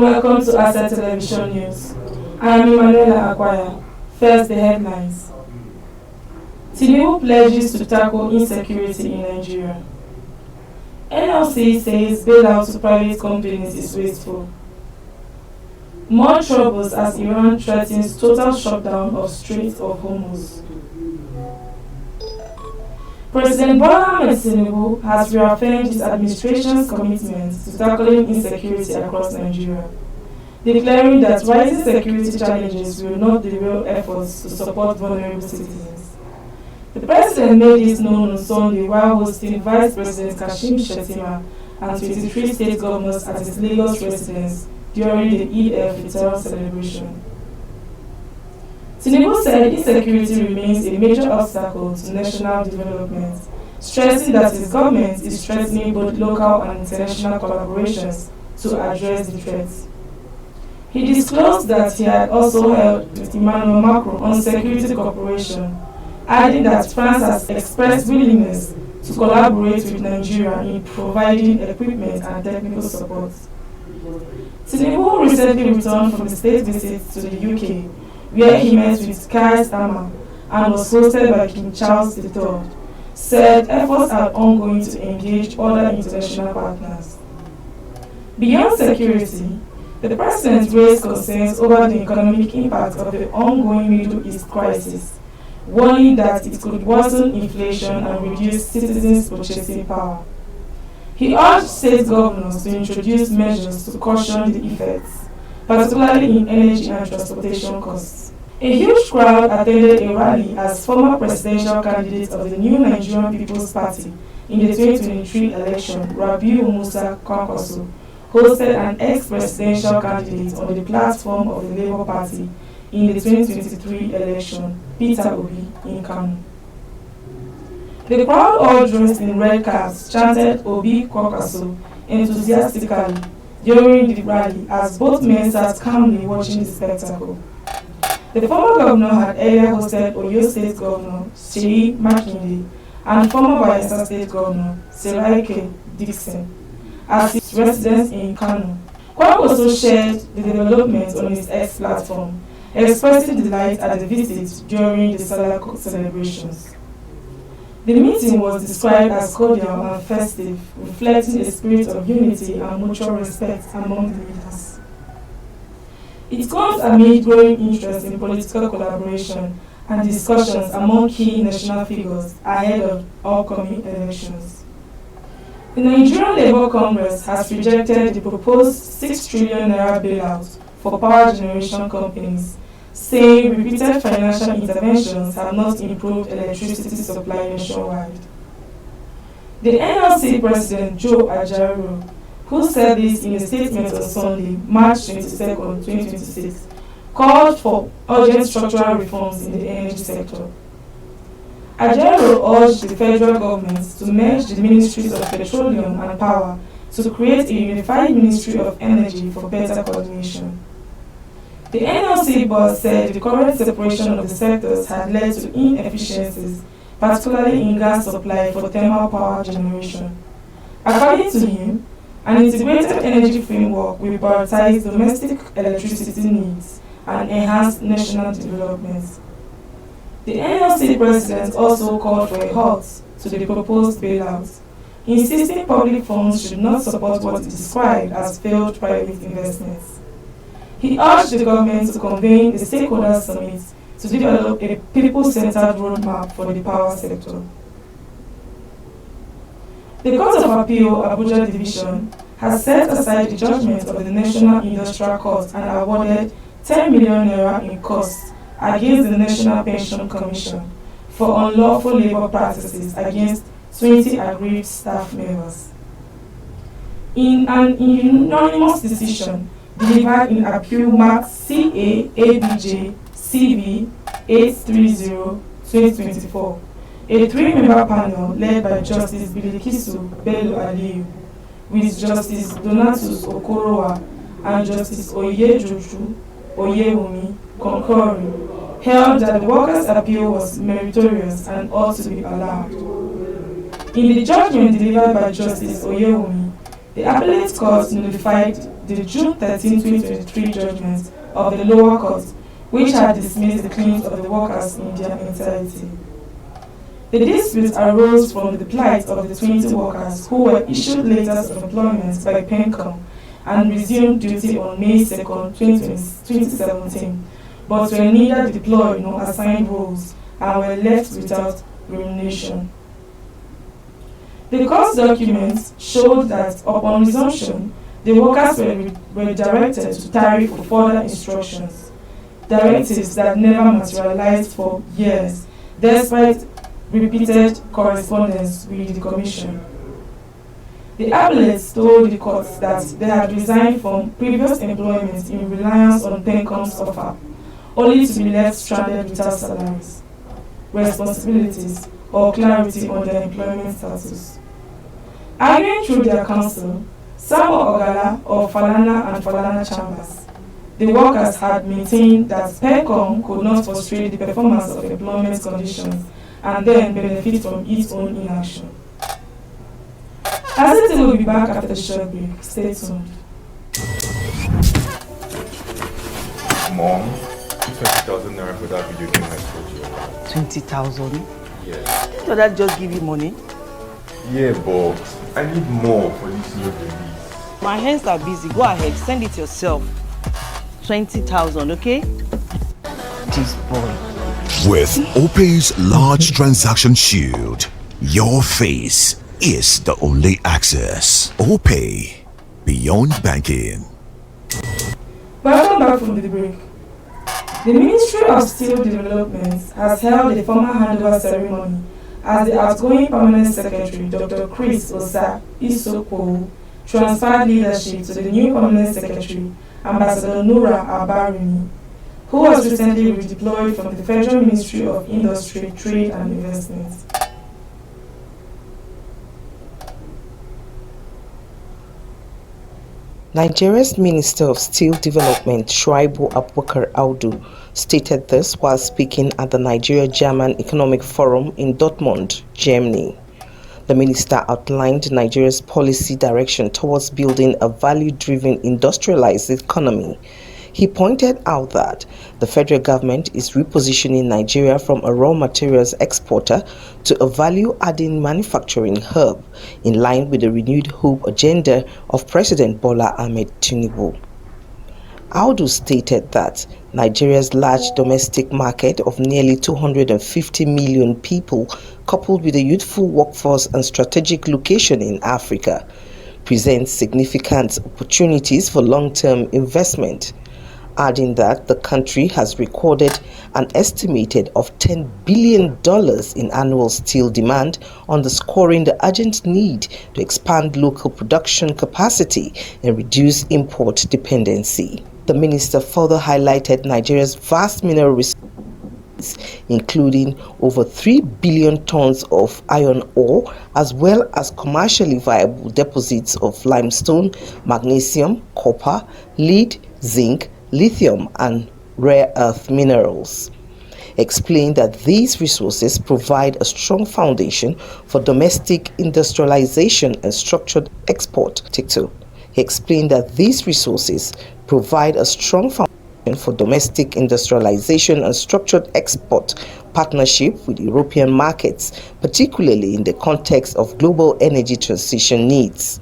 and welcome to Asset Television News. I am Emanuela Akwaya. First, the headlines. Tinubu pledges to tackle insecurity in Nigeria. NLC says bailout to private companies is wasteful. More troubles as Iran threatens total shutdown of Strait of Hormuz. President Bola Ahmed Tinubu has reaffirmed his administration's commitment to tackling insecurity across Nigeria, declaring that rising security challenges will not derail efforts to support vulnerable citizens. The president made this known on Sunday while hosting Vice President Kashim Shettima and 23 state governors at his Lagos residence during the Eid al-Fitr celebration. Tinubu said insecurity remains a major obstacle to national development, stressing that his government is strengthening both local and international collaborations to address the threats. He disclosed that he had also held with Emmanuel Macron on security cooperation, adding that France has expressed willingness to collaborate with Nigeria in providing equipment and technical support. Tinubu recently returned from a state visit to the UK, where he met with Keir Starmer and was hosted by King Charles III, said efforts are ongoing to engage other international partners. Beyond security, the president raised concerns over the economic impact of the ongoing Middle East crisis, warning that it could worsen inflation and reduce citizens' purchasing power. He urged state governors to introduce measures to cushion the effects, particularly in energy and transportation costs. A huge crowd attended a rally as former presidential candidate of the new Nigerian People's Party in the 2023 election, Rabiu Musa Kwankwaso, hosted an ex-presidential candidate on the platform of the Labour Party in the 2023 election, Peter Obi, in Kano. The crowd, all dressed in red caps, chanted Obi Kwankwaso enthusiastically during the rally as both men sat calmly watching the spectacle. The former governor had earlier hosted Oyo State Governor Seyi Makinde and former Bayelsa State Governor Seraike Dixon at his residence in Kano. Kwankwaso shared the development on his X platform, expressing delight at the visit during the Salah celebrations. The meeting was described as cordial and festive, reflecting a spirit of unity and mutual respect among the leaders. It comes amid growing interest in political collaboration and discussions among key national figures ahead of upcoming elections. The Nigerian Labour Congress has rejected the proposed 6 trillion naira bailout for power generation companies, saying repeated financial interventions have not improved electricity supply nationwide. The NLC President Joe Ajaero, who said this in a statement on Sunday, March 22, 2026, called for urgent structural reforms in the energy sector. Ajaero urged the federal government to merge the Ministries of Petroleum and Power to create a unified Ministry of Energy for better coordination. The NLC boss said the current separation of the sectors had led to inefficiencies, particularly in gas supply for thermal power generation. According to him, an integrated energy framework will prioritize domestic electricity needs and enhance national development. The NLC president also called for a halt to the proposed bailout, insisting public funds should not support what he described as failed private investments. He urged the government to convene a stakeholders summit to develop a people-centered roadmap for the power sector. The Court of Appeal Abuja Division has set aside the judgment of the National Industrial Court and awarded 10 million naira in costs against the National Pension Commission for unlawful labor practices against 20 aggrieved staff members. In an unanimous decision delivered in Appeal Mark CA-ABJ CB 830-2024, a 3-member panel led by Justice Bilikisu Bello Aliyu, with Justice Donatus Okorowa and Justice Oyejoju Oyewumi concurring, held that the workers' appeal was meritorious and ought to be allowed. In the judgment delivered by Justice Oyewumi, the appellate court notified the June 13, 2023 judgment of the lower court, which had dismissed the claims of the workers in their entirety. The dispute arose from the plight of the 20 workers who were issued letters of employment by PENCOM and resumed duty on May 2, 2017, but were neither deployed nor assigned roles and were left without remuneration. The court documents showed that upon resumption, the workers were directed to tarry for further instructions, directives that never materialized for years, despite repeated correspondence with the Commission. The appellants told the court that they had resigned from previous employment in reliance on PENCOM's offer, only to be left stranded without salaries, responsibilities, or clarity on their employment status. Arguing through their counsel, Samuel Ogala of Falana and Falana Chambers, the workers had maintained that PENCOM could not frustrate the performance of employment conditions and then benefit from its own inaction. As it will be back after the short break, stay tuned. Mom, 20,000 naira for that video game I told you about. 20,000? Yes. Did that just give you money? Yeah, but I need more for this new release. My hands are busy. Go ahead, send it yourself. 20,000, okay? This boy. With OPay's large transaction shield, your face is the only access. OPay, beyond banking. Welcome back from the break. The Ministry of Steel Development has held a formal handover ceremony as the outgoing Permanent Secretary, Dr. Chris Osa Isoko, transferred leadership to the new Permanent Secretary, Ambassador Nura Abarini, who was recently redeployed from the Federal Ministry of Industry, Trade and Investment. Nigeria's Minister of Steel Development, Shuaibu Abubakar Audu, stated this while speaking at the Nigeria-German Economic Forum in Dortmund, Germany. The minister outlined Nigeria's policy direction towards building a value-driven industrialized economy. He pointed out that the federal government is repositioning Nigeria from a raw materials exporter to a value-adding manufacturing hub, in line with the renewed hope agenda of President Bola Ahmed Tinubu. Audu stated that Nigeria's large domestic market of nearly 250 million people, coupled with a youthful workforce and strategic location in Africa, presents significant opportunities for long-term investment, adding that the country has recorded an estimated of $10 billion in annual steel demand, underscoring the urgent need to expand local production capacity and reduce import dependency. The minister further highlighted Nigeria's vast mineral resources, including over 3 billion tons of iron ore, as well as commercially viable deposits of limestone, magnesium, copper, lead, zinc, lithium and rare earth minerals. Explained that these resources provide a strong foundation for domestic industrialization and structured export. He explained that these resources provide a strong foundation for domestic industrialization and structured export partnership with European markets, particularly in the context of global energy transition needs.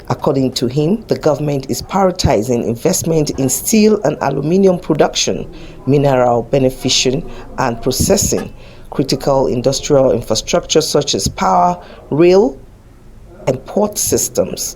According to him, the government is prioritizing investment in steel and aluminium production, mineral beneficiation and processing, critical industrial infrastructure such as power, rail, and port systems.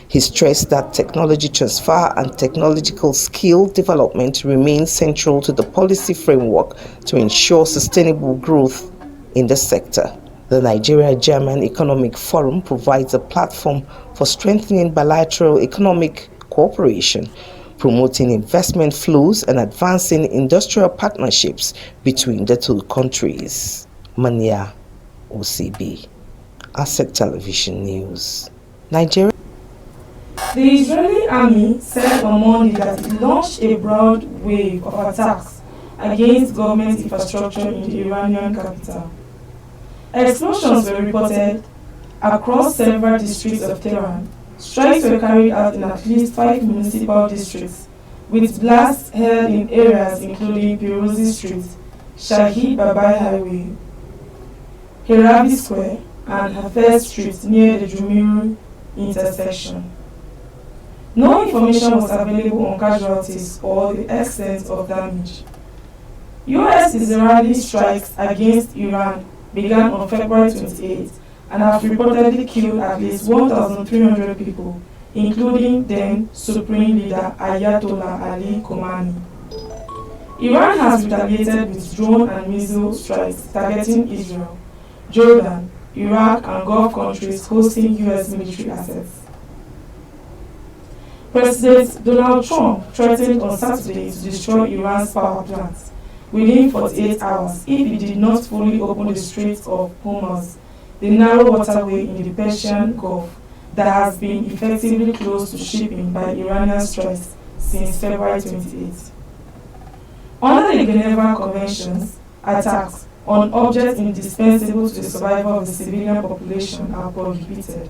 He stressed that technology transfer and technological skill development remain central to the policy framework to ensure sustainable growth in the sector. The Nigeria-German Economic Forum provides a platform for strengthening bilateral economic cooperation, promoting investment flows, and advancing industrial partnerships between the two countries. Mania, OCB, Asset Television News. Nigeria. The Israeli army said on Monday that it launched a broad wave of attacks against government infrastructure in the Iranian capital. Explosions were reported across several districts of Tehran, Strikes were carried out in at least 5 municipal districts, with blasts held in areas including Pirozi Street, Shahid Babai Highway, Herabi Square, and Hafez Street near the Jumiru intersection. No information was available on casualties or the extent of damage. US-Israeli strikes against Iran began on February 28 and have reportedly killed at least 1,300 people, including then Supreme Leader Ayatollah Ali Khamenei. Iran has retaliated with drone and missile strikes targeting Israel, Jordan, Iraq, and Gulf countries hosting US military assets. President Donald Trump threatened on Saturday to destroy Iran's power plants within 48 hours if it did not fully open the Strait of Hormuz, the narrow waterway in the Persian Gulf that has been effectively closed to shipping by Iranian strikes since February 28. Under the Geneva Conventions, attacks on objects indispensable to the survival of the civilian population are prohibited.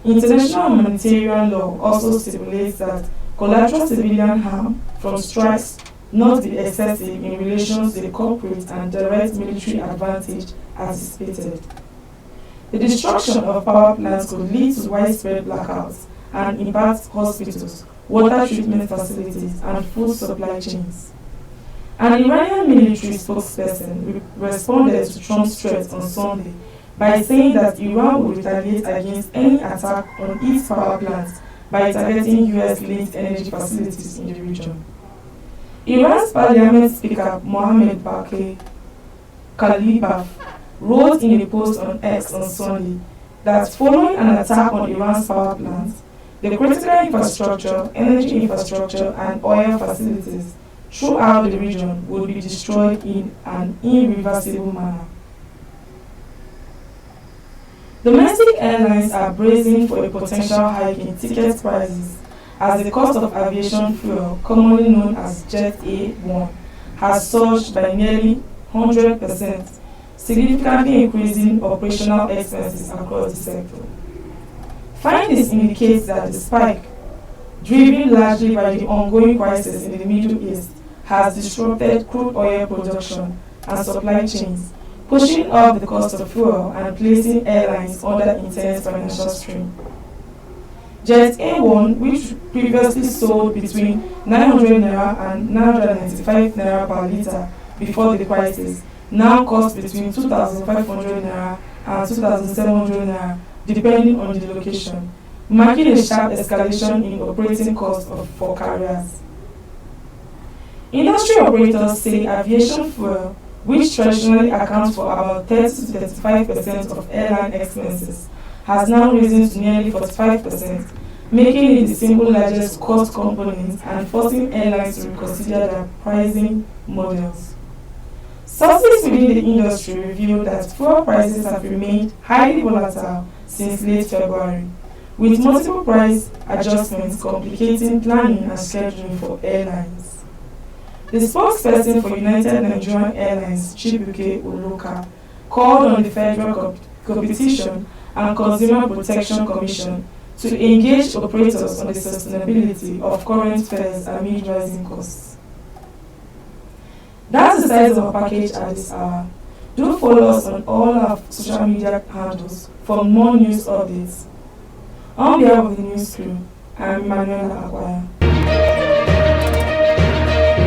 International humanitarian law also stipulates that collateral civilian harm from strikes not be excessive in relation to the corporate and direct military advantage anticipated. The destruction of power plants could lead to widespread blackouts and impact hospitals, water treatment facilities, and food supply chains. An Iranian military spokesperson responded to Trump's threat on Sunday by saying that Iran would retaliate against any attack on its power plants by targeting US-linked energy facilities in the region. Iran's Parliament Speaker Mohammad Bakr Kalibaf wrote in a post on X on Sunday that following an attack on Iran's power plants, the critical infrastructure, energy infrastructure, and oil facilities throughout the region would be destroyed in an irreversible manner. Domestic airlines are bracing for a potential hike in ticket prices as the cost of aviation fuel, commonly known as Jet A1, has surged by nearly 100%, significantly increasing operational expenses across the sector. Findings indicate that the spike, driven largely by the ongoing crisis in the Middle East, has disrupted crude oil production and supply chains, pushing up the cost of fuel and placing airlines under intense financial strain. Jet A1, which previously sold between 900 naira and 995 naira per litre before the crisis, now costs between 2,500 naira and 2,700 naira, depending on the location, marking a sharp escalation in operating costs for carriers. Industry operators say aviation fuel, which traditionally accounts for about 30 to 35% of airline expenses, has now risen to nearly 45%, making it the single largest cost component and forcing airlines to reconsider their pricing models. Sources within the industry revealed that fuel prices have remained highly volatile since late February, with multiple price adjustments complicating planning and scheduling for airlines. The spokesperson for United Nigerian Airlines, Chibuike Oloka, called on the Federal Competition and Consumer Protection Commission to engage operators on the sustainability of current fares amid rising costs. That's the size of our package at this hour. Do follow us on all our social media handles for more news updates. On behalf of the news crew, I'm Manuela Akwaya.